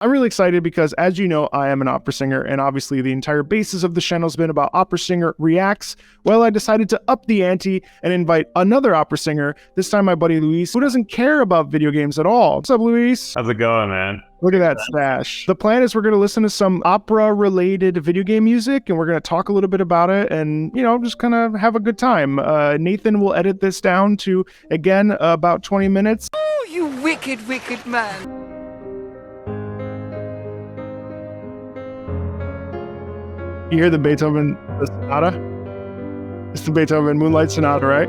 I'm really excited because, as you know, I am an opera singer, and obviously the entire basis of the channel has been about opera singer reacts. Well, I decided to up the ante and invite another opera singer, this time my buddy Luis, who doesn't care about video games at all. What's up, Luis? How's it going, man? Look at that stash. The plan is we're going to listen to some opera-related video game music, and we're going to talk a little bit about it and, you know, just kind of have a good time. Nathan will edit this down to, again, about 20 minutes. Oh, you wicked, wicked man. You hear the Beethoven the Sonata? It's the Beethoven Moonlight Sonata, right?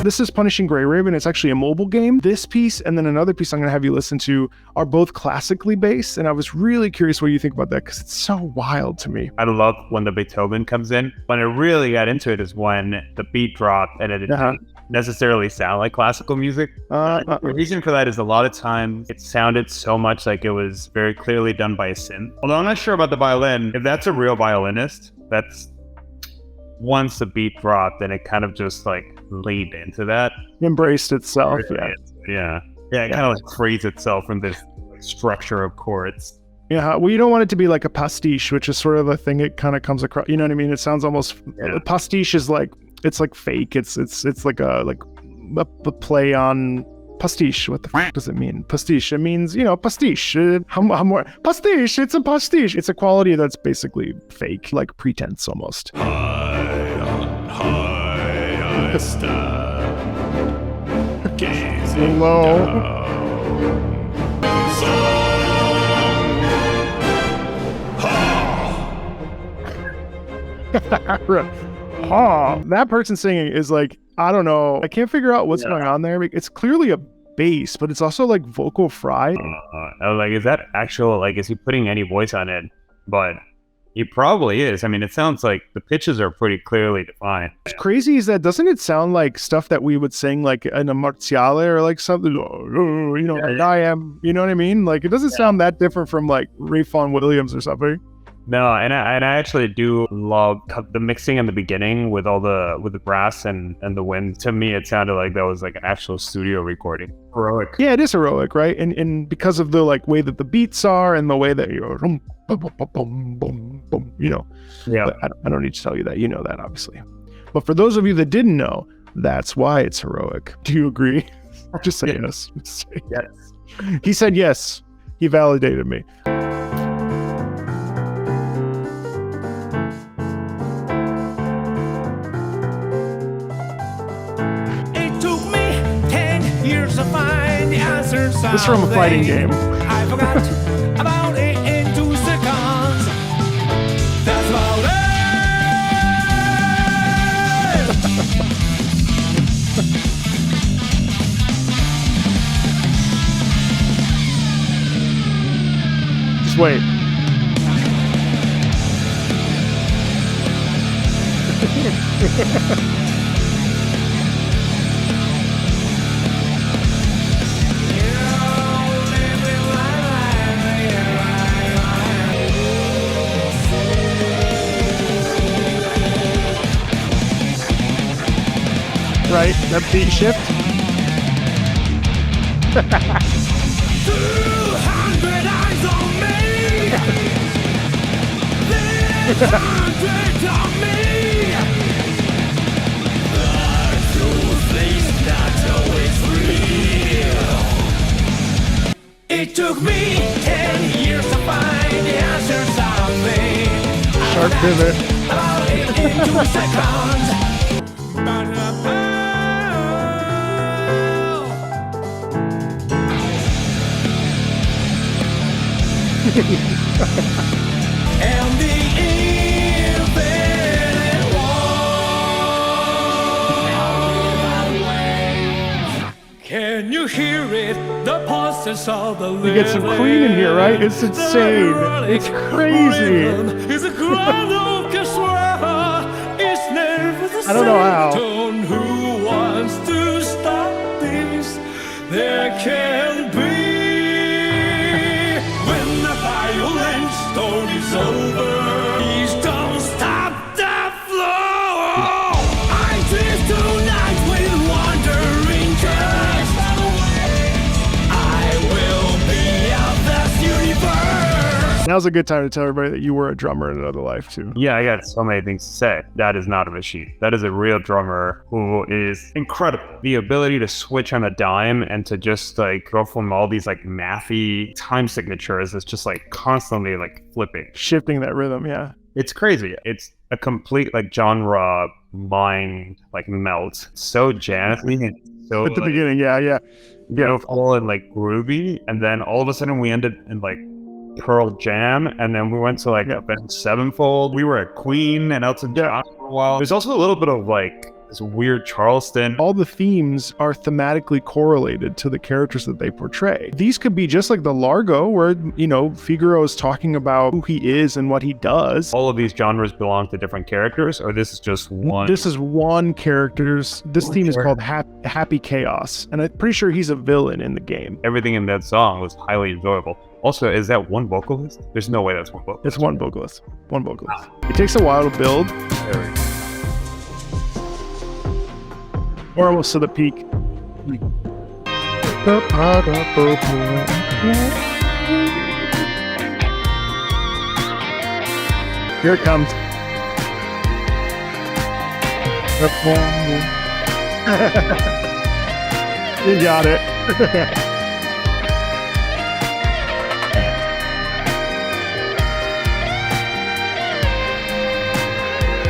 This is Punishing Gray Raven. It's actually a mobile game. This piece and then another piece I'm going to have you listen to are both classically based, and I was really curious what you think about that because it's so wild to me. I love when the Beethoven comes in. When I really got into it is when the beat dropped and it didn't necessarily sound like classical music. The reason for that is a lot of times it sounded so much like it was very clearly done by a synth. Although I'm not sure about the violin. If that's a real violinist, that's once the beat dropped, then it kind of just like laid into that. Embraced itself. Yeah. It kind of like frees itself from this structure of chords. Yeah, well, you don't want it to be like a pastiche, which is sort of the thing it kind of comes across. You know what I mean? It sounds almost pastiche is like it's like fake. It's like a play on pastiche. What the fuck does it mean? Pastiche. It means, you know, pastiche. Pastiche. It's a pastiche. It's a quality that's basically fake, like pretense almost. I stand, gazing low. That person singing is like, I don't know. I can't figure out what's going on there. It's clearly a bass, but it's also like vocal fry. I was like, is that actual, like, is he putting any voice on it? But he probably is. I mean, it sounds like the pitches are pretty clearly defined. What's crazy is that doesn't it sound like stuff that we would sing like in a marziale or like something, you know, like I am, you know what I mean? Like it doesn't sound that different from like Ray Vaughan Williams or something. No, and I actually do love the mixing in the beginning with all the brass and the wind. To me, it sounded like that was like an actual studio recording. Heroic. Yeah, it is heroic, right? And because of the like way that the beats are and the way that you're, you know. Yeah. I don't need to tell you that. You know that, obviously. But for those of you that didn't know, that's why it's heroic. Do you agree? Just say yes. Yes. He said yes. He validated me. This is from a fighting game. I forgot about it in 2 seconds. That's about it. Just wait. Right, that beat shift. 200 eyes on me. There's 100 on me. The truth is not always real. It took me 10 years to find the answers of me. Sharp pivot. About it in 2 seconds. And the infinite war. Can you hear it? The pulses of the living. You get some Queen in here, right? It's insane. It's crazy. It's a grand orchestra. It's never the I don't know how. tone. Who wants to stop this? There can be. Story's over. Please don't stop the flow. I drift tonight with one now's a good time to tell everybody that you were a drummer in another life too. Yeah, I got so many things to say. That is not a machine. That is a real drummer who is incredible. The ability to switch on a dime and to just like go from all these like mathy time signatures is just like constantly like flipping. Shifting that rhythm, yeah. It's crazy. It's a complete like genre mind like melt. So jazzy and so At the like, beginning, yeah. beautiful and like groovy, and then all of a sudden we ended in like Pearl Jam, and then we went to like Avenged Sevenfold. We were at Queen and Elton John for a while. There's also a little bit of like this weird Charleston. All the themes are thematically correlated to the characters that they portray. These could be just like the Largo, where, you know, Figaro is talking about who he is and what he does. All of these genres belong to different characters, or this is just one? This is one character's. This theme is called Happy Chaos, and I'm pretty sure he's a villain in the game. Everything in that song was highly enjoyable. Also, is that one vocalist? There's no way that's one vocalist. It's one vocalist. One vocalist. It takes a while to build. We're almost to the peak. Here it comes. You got it.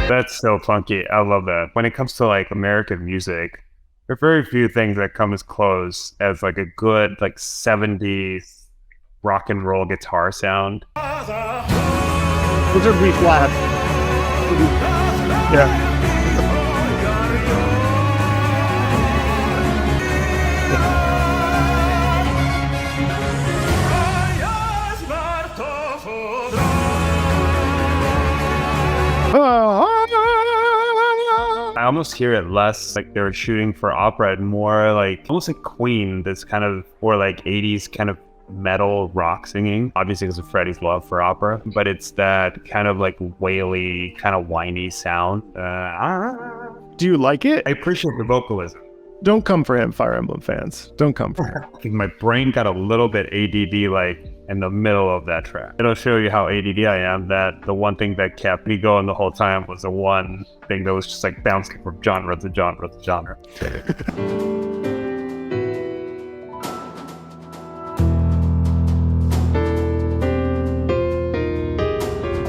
That's so funky. I love that. When it comes to like American music, there are very few things that come as close as like a good like 70s rock and roll guitar sound. Those are B flat. Yeah. I almost hear it less like they were shooting for opera and more like almost like Queen, this kind of, or like 80s kind of metal rock singing, obviously because of Freddie's love for opera, but it's that kind of like waily, kind of whiny sound. Do you like it? I appreciate the vocalism. Don't come for him, Fire Emblem fans. Don't come for him. I think my brain got a little bit ADD like in the middle of that track. It'll show you how ADD I am, that the one thing that kept me going the whole time was the one thing that was just like bouncing from genre to genre to genre.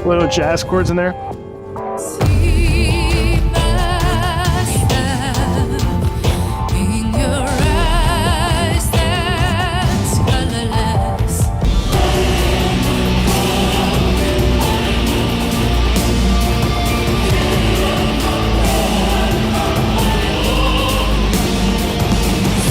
Little jazz chords in there.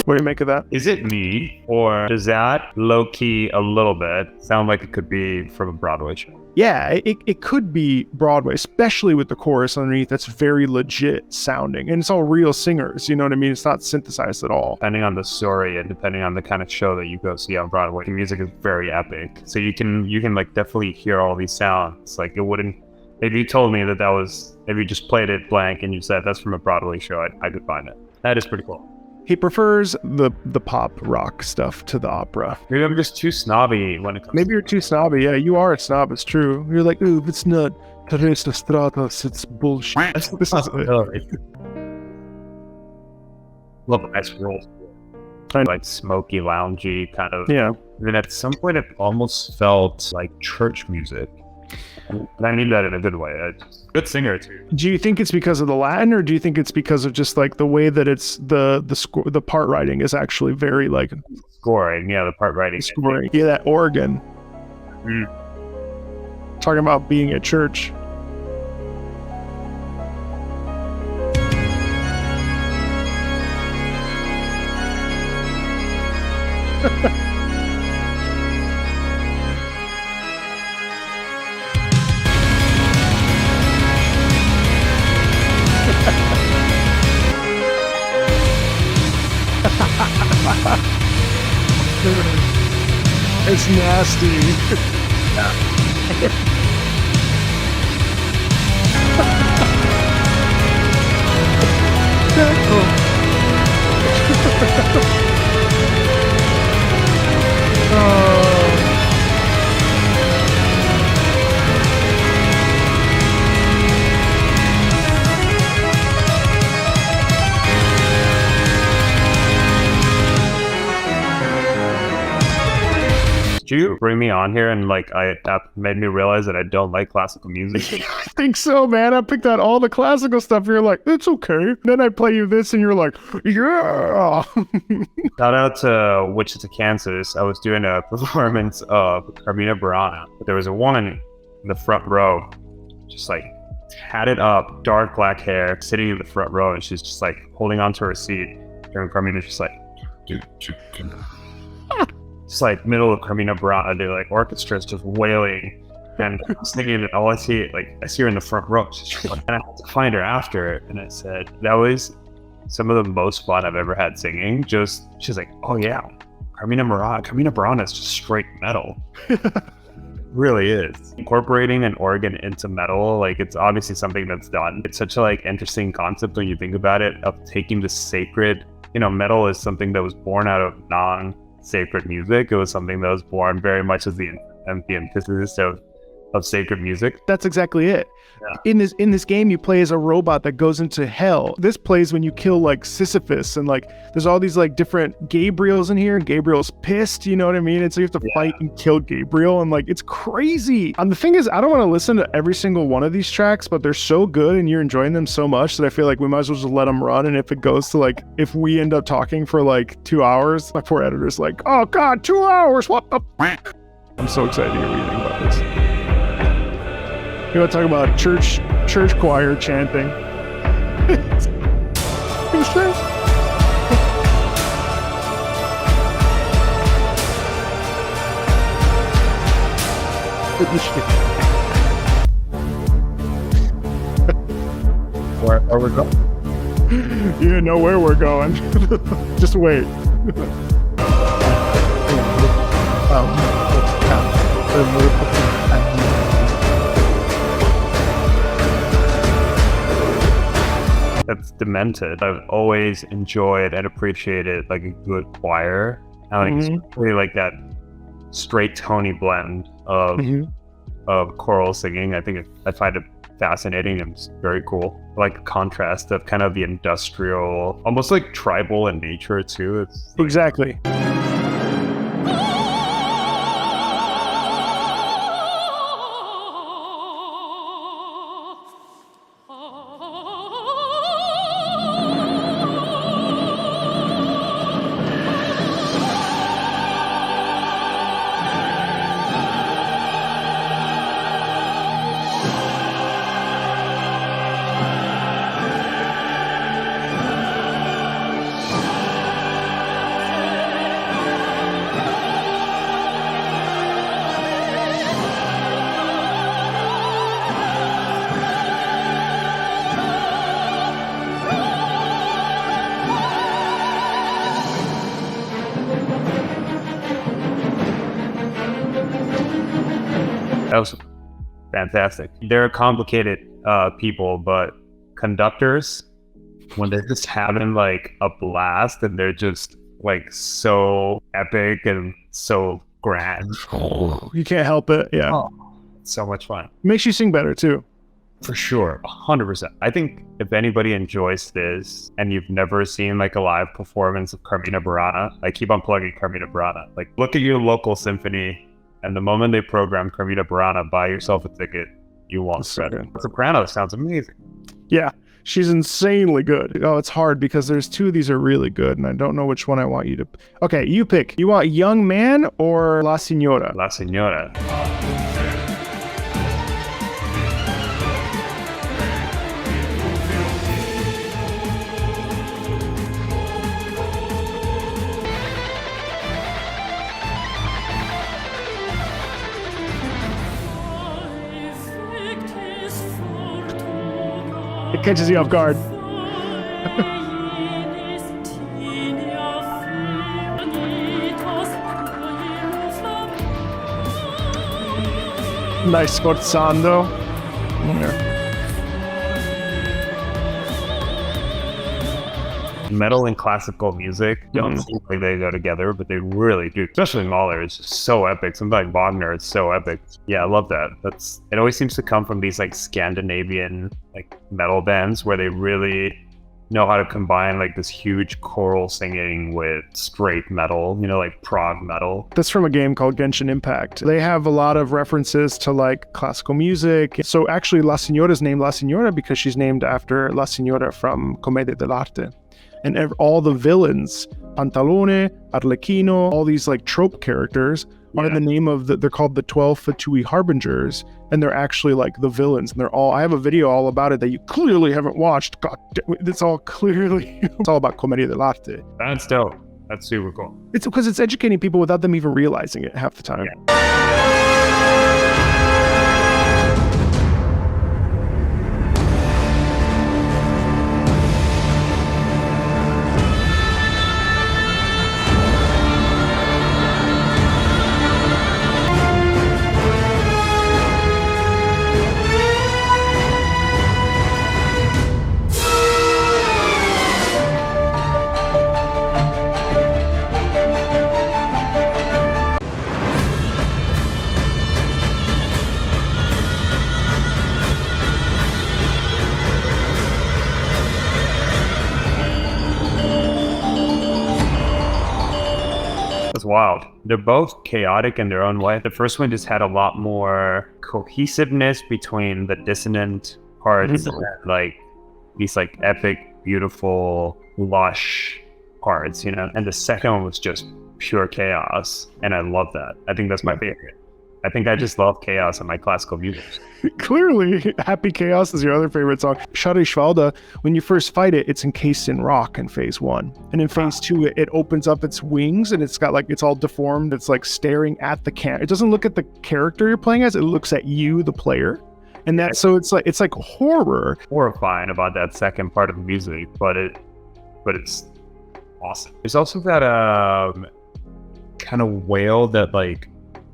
What do you make of that? Is it me, or does that low-key a little bit sound like it could be from a Broadway show? Yeah, it could be Broadway, especially with the chorus underneath. That's very legit sounding, and it's all real singers. You know what I mean? It's not synthesized at all. Depending on the story and depending on the kind of show that you go see on Broadway, the music is very epic. So you can like definitely hear all these sounds. Like it wouldn't. If you told me that was, if you just played it blank and you said that's from a Broadway show, I could find it. That is pretty cool. He prefers the pop rock stuff to the opera. Maybe I'm just too snobby when it comes. Maybe you're too snobby. Yeah, you are a snob. It's true. You're like, ooh, it's not Teresa Stratos. It's bullshit. This is Love a nice roll. Like smoky, loungy kind of. Yeah. And then at some point, it almost felt like church music. And I mean that in a good way. Good singer too. Do you think it's because of the Latin, or do you think it's because of just like the way that it's the part writing is actually very like scoring? Yeah, the part writing. Scoring. Yeah, that organ. Talking about being at church. It's nasty. Did you bring me on here and like that made me realize that I don't like classical music? I think so, man. I picked out all the classical stuff. You're like, it's okay. Then I play you this, and you're like, yeah. Shout out to Wichita, Kansas. I was doing a performance of Carmina Burana, but there was a woman in the front row, just like tatted up, dark black hair, sitting in the front row, and she's just like holding onto her seat during Carmina, just like, just like middle of Carmina Burana, the like orchestra's just wailing, and I was thinking that all I see her in the front row, and I had to find her after, and I said that was some of the most fun I've ever had singing. She's like, oh yeah, Carmina Burana is just straight metal. Really is. Incorporating an organ into metal, like it's obviously something that's done. It's such a like interesting concept when you think about it, of taking the sacred, metal is something that was born out of non-sacred music. It was something that was born very much as the antithesis of sacred music. That's exactly it. Yeah. In this game, you play as a robot that goes into hell. This plays when you kill like Sisyphus, and like there's all these like different Gabriels in here, and Gabriel's pissed, you know what I mean? And so you have to fight and kill Gabriel, and like it's crazy. And the thing is, I don't want to listen to every single one of these tracks, but they're so good and you're enjoying them so much that I feel like we might as well just let them run. And if it goes to like, if we end up talking for like 2 hours, my poor editor's like, oh god, 2 hours, what the f-? I'm so excited to hear what you think about this. You want to talk about church choir chanting? Where are we going? You didn't know where we're going. Just wait. That's demented. I've always enjoyed and appreciated like a good choir. I think it's really like that straight tony blend of choral singing. I find it fascinating and it's very cool. I like the contrast of kind of the industrial, almost like tribal in nature too. It's like, exactly. That was fantastic. They're complicated people, but conductors, when they're just having like a blast and they're just like so epic and so grand. You can't help it. Yeah. Oh, so much fun. Makes you sing better too. For sure. 100%. I think if anybody enjoys this and you've never seen like a live performance of Carmina Burana, I keep on plugging Carmina Burana. Like look at your local symphony, and the moment they program Carmina Burana, buy yourself a ticket. You won't spread it. Soprano sounds amazing. Yeah, she's insanely good. Oh, it's hard because there's two of these are really good, and I don't know which one I want you to. Okay, you pick. You want Young Man or La Signora? La Signora. It catches you off guard. Nice sforzando. Yeah. Metal and classical music don't seem like they go together, but they really do. Especially Mahler is just so epic. Something like Wagner is so epic. Yeah, I love that. It always seems to come from these like Scandinavian like metal bands where they really know how to combine like this huge choral singing with straight metal, like prog metal. That's from a game called Genshin Impact. They have a lot of references to like classical music. So actually La Signora's named La Signora because she's named after La Signora from Commedia dell'arte. And all the villains, Pantalone, Arlecchino, all these like trope characters are the name of they're called the 12 Fatui Harbingers, and they're actually like the villains. And I have a video all about it that you clearly haven't watched. God damn it, it's all about Commedia dell'arte. That's dope. That's super cool. It's because it's educating people without them even realizing it half the time. Yeah. That's wild. They're both chaotic in their own way. The first one just had a lot more cohesiveness between the dissonant parts and like these like epic, beautiful, lush parts, and the second one was just pure chaos, and I love that. I think that's my favorite. I think I just love chaos in my classical music. Clearly, Happy Chaos is your other favorite song. Schade when you first fight it, it's encased in rock in phase 1. And in phase 2, it opens up its wings and it's got like, it's all deformed. It's like staring at the camera. It doesn't look at the character you're playing as, it looks at you, the player. And so it's like horror. Horrifying about that second part of the music, but it's awesome. There's also that kind of wail that like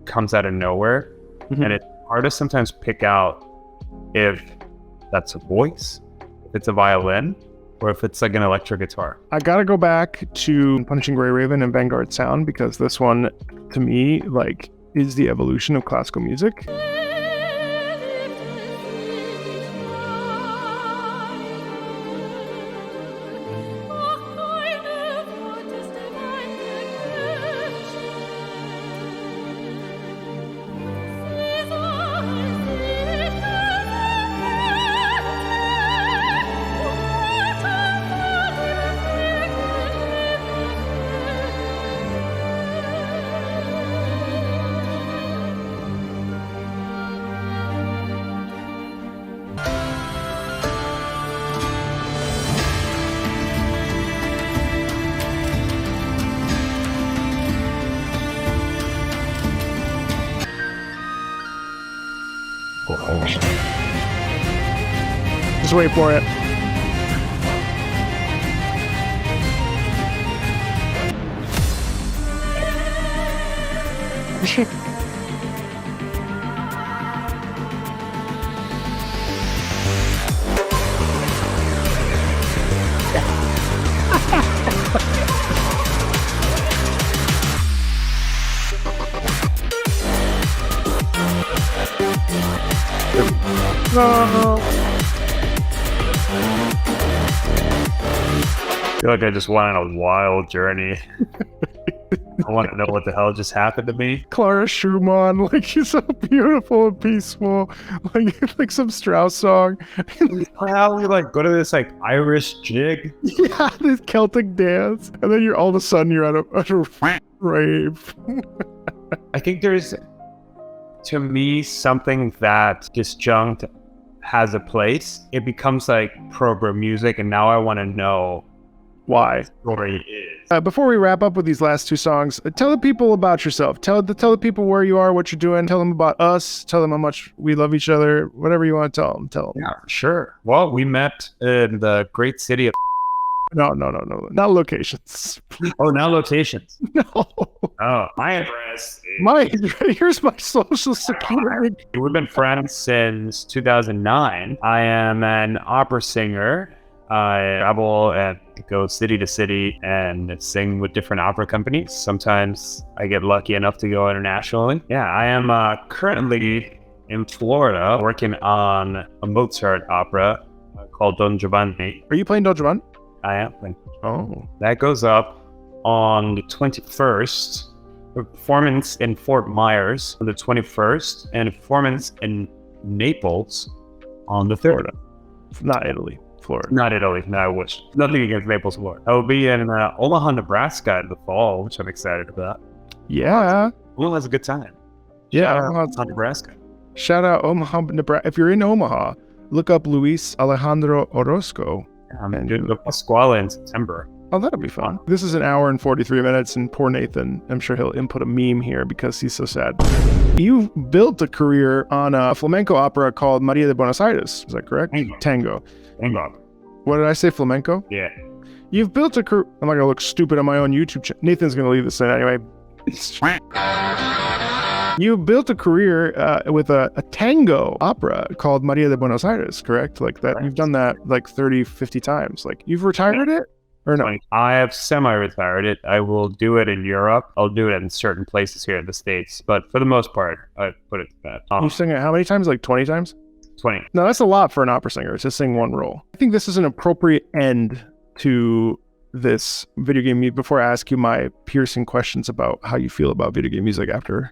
comes out of nowhere, and it's hard to sometimes pick out if that's a voice, if it's a violin, or if it's like an electric guitar. I gotta go back to Punishing Gray Raven and Vanguard Sound because this one, to me, like is the evolution of classical music. Just wait for it. I feel like I just went on a wild journey. I want to know what the hell just happened to me. Clara Schumann, like she's so beautiful and peaceful, like some Strauss song. How we like go to this like Irish jig? Yeah, this Celtic dance, and then you're all of a sudden you're at a rave. I think there's, to me, something that disjunct has a place. It becomes like program music, and now I want to know why. the story is. Before we wrap up with these last two songs, tell the people about yourself. Tell the people where you are, what you're doing. Tell them about us. Tell them how much we love each other. Whatever you want to tell them. Tell them. Yeah, sure. Well, we met in the great city of... No. Not locations. Oh, now locations. No. Oh, my address is... Here's my social security. We've been friends since 2009. I am an opera singer. I travel and go city to city and sing with different opera companies. Sometimes I get lucky enough to go internationally. Yeah, I am currently in Florida working on a Mozart opera called Don Giovanni. Are you playing Don Giovanni? I am. Oh. That goes up on the 21st. A performance in Fort Myers on the 21st, and a performance in Naples on the 3rd. Not Italy, Florida. Not Italy. No, I wish. Nothing against Naples, Florida. I will be in Omaha, Nebraska in the fall, which I'm excited about. Yeah. Omaha has a good time. Yeah. Shout out to Nebraska. Shout out Omaha, Nebraska. If you're in Omaha, look up Luis Alejandro Orozco. I'm doing the Pasquale in September. Oh, that'll be fun. This is an hour and 43 minutes, and poor Nathan, I'm sure he'll input a meme here because he's so sad. You built a career on a flamenco opera called Maria de Buenos Aires. Is that correct? Tango. What did I say, flamenco? Yeah. You've built a career. I'm not going to look stupid on my own YouTube channel. Nathan's going to leave this in anyway. You built a career with a tango opera called Maria de Buenos Aires, correct? Like that. You've done that like 30, 50 times. Like you've retired it? Or no? I have semi-retired it. I will do it in Europe. I'll do it in certain places here in the States. But for the most part, I put it to bed. You sing it how many times? Like 20 times? 20. No, that's a lot for an opera singer to sing one role. I think this is an appropriate end to this video game before I ask you my piercing questions about how you feel about video game music after.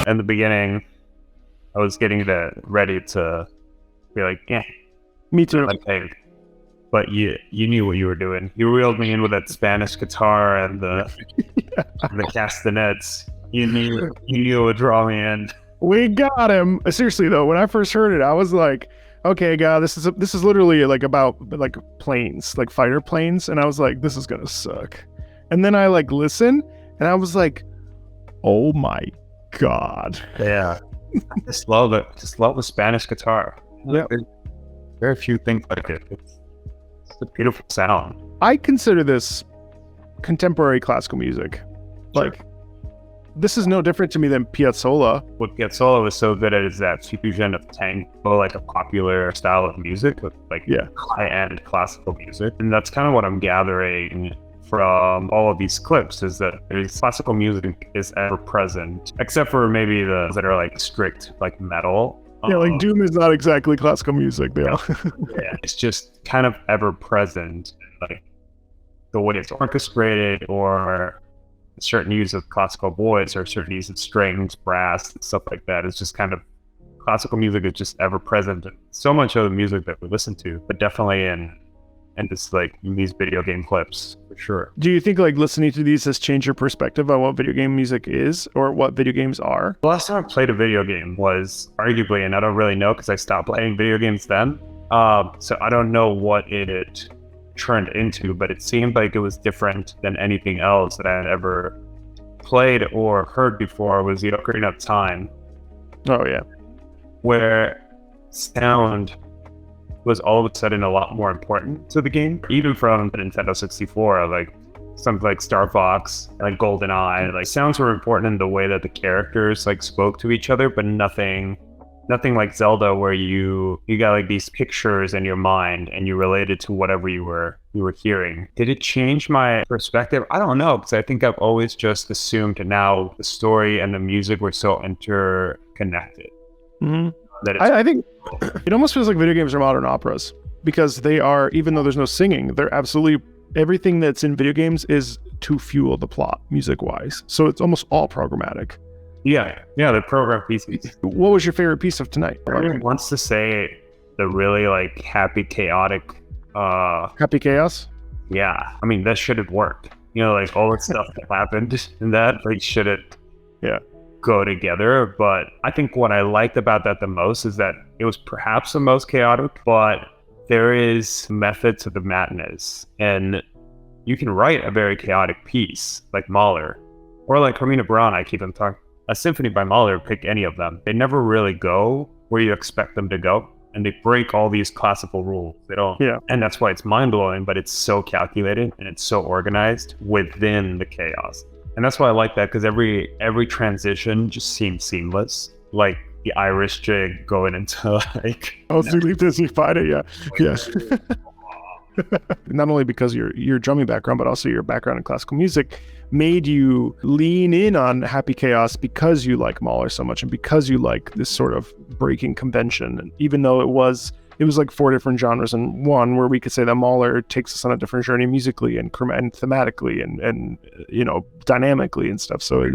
In the beginning, I was getting ready to be like, yeah, Me too. like, hey. But you knew what you were doing. You reeled me in with that Spanish guitar and the castanets. You knew it would draw me in. We got him. Seriously though, when I first heard it, I was like, okay, God, this is literally like about like planes, like fighter planes, and I was like, this is gonna suck. And then I like listened, and I was like, oh my God. Yeah. I just love it. Just love the Spanish guitar. Yeah. Very few things like it. It's a beautiful sound. I consider this contemporary classical music. Like, this is no different to me than Piazzolla. What Piazzolla was so good at is that fusion of tango, like a popular style of music, with like high-end classical music. And that's kind of what I'm gathering from all of these clips, is that there's classical music is ever present, except for maybe the ones that are like strict, like metal. Yeah, like Doom is not exactly classical music. Yeah, it's just kind of ever present, like the way it's orchestrated, or certain use of classical voice, or certain use of strings, brass, and stuff like that. It's just kind of classical music is just ever present in so much of the music that we listen to, but definitely in this like these video game clips for sure. Do you think like listening to these has changed your perspective on what video game music is or what video games are? The last time I played a video game was arguably, and I don't really know because I stopped playing video games then. So I don't know what it turned into, but it seemed like it was different than anything else that I had ever played or heard before. Was the Ocarina of Time. Oh yeah. Where sound was all of a sudden a lot more important to the game, even from the Nintendo 64, like something like Star Fox, like GoldenEye. Like sounds were important in the way that the characters like spoke to each other, but nothing like Zelda, where you got like these pictures in your mind and you related to whatever you were hearing. Did it change my perspective? I don't know, because I think I've always just assumed now the story and the music were so interconnected. Mm-hmm. I think it almost feels like video games are modern operas, because they are, even though there's no singing, they're absolutely everything that's in video games is to fuel the plot music wise. So it's almost all programmatic. Yeah, the program pieces. What was your favorite piece of tonight? Everyone wants to say the really like happy, chaotic. Happy Chaos? Yeah, I mean that should have worked. You know, like all the stuff that happened in that like shouldn't go together. But I think what I liked about that the most is that it was perhaps the most chaotic, but there is method to the madness, and you can write a very chaotic piece like Mahler or like Carmina Burana. I keep them talking. A symphony by Mahler, pick any of them. They never really go where you expect them to go, and they break all these classical rules. They don't. Yeah. And that's why it's mind blowing, but it's so calculated and it's so organized within the chaos. And that's why I like that, because every transition just seems seamless. Like the Irish jig going into like. Oh, so leave this, you find it, yeah. Not only because your drumming background, but also your background in classical music made you lean in on Happy Chaos because you like Mahler so much and because you like this sort of breaking convention. And even though it was like 4 different genres in one, where we could say that Mahler takes us on a different journey musically and thematically and you know, dynamically and stuff. So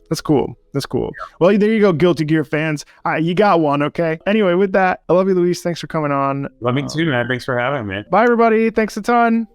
that's cool. Well, there you go, Guilty Gear fans. You got one, okay? Anyway, with that, I love you, Luis. Thanks for coming on. Love me too, man. Thanks for having me. Bye, everybody. Thanks a ton.